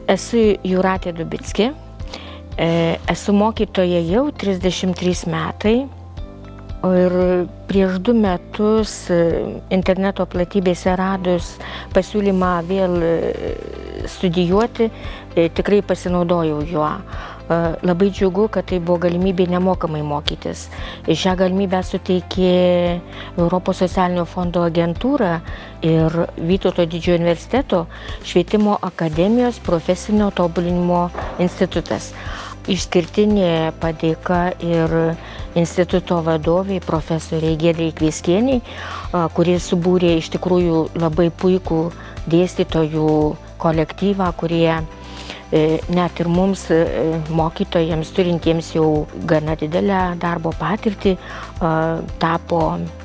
Esu Jūratė Dubickė, esu mokytoja jau 33 metai ir prieš 2 metus interneto platybėse radus pasiūlymą vėl studijuoti, tikrai pasinaudojau juo. Labai džiugu, kad tai buvo galimybė nemokamai mokytis. Šią galimybę suteikė Europos socialinio fondo agentūra ir Vytauto didžiojo universiteto švietimo akademijos profesinio tobulinimo institutas. Išskirtinė padėka ir instituto vadoviai profesoriai Giedrei Kvieskienei, kurie subūrė iš tikrųjų labai puikų dėstytojų kolektyvą, kurie net ir mums, mokytojams, turintiems jau gana didelę darbo patirtį, tapo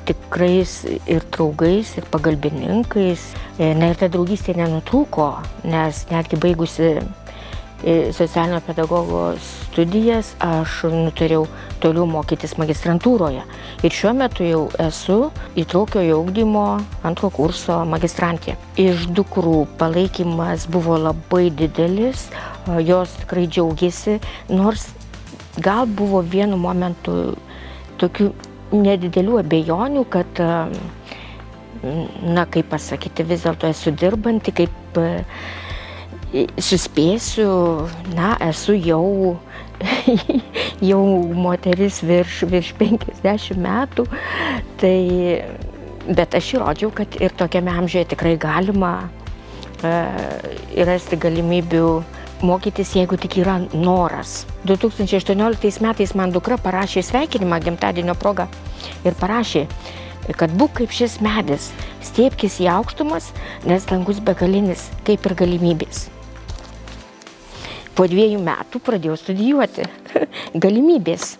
tikrais ir draugais, ir pagalbininkais. Na ir ta draugystė nenutrūko, nes netgi baigusi socialinio pedagogo studijas, aš nutariau toliau mokytis magistrantūroje. Ir šiuo metu jau esu įtraukiojo ugdymo 2 kurso magistrantė. Iš dukrų palaikymas buvo labai didelis, jos tikrai džiaugiasi, nors gal buvo vienu momentu tokių nedidelių abejonių, kad, na kaip pasakyti, vis dėlto esu dirbanti, kaip suspėsiu, na, esu jau moteris virš 50 metų, tai, bet aš įrodžiau, kad ir tokiame amžiuje tikrai galima rasti galimybių mokytis, jeigu tik yra noras. 2018 metais man dukra parašė sveikinimą gimtadienio proga ir parašė, kad būk kaip šis medis, stiebkis į aukštumas, nes dangus begalinis, kaip ir galimybės. Po 2 metų pradėjau studijuoti galimybės.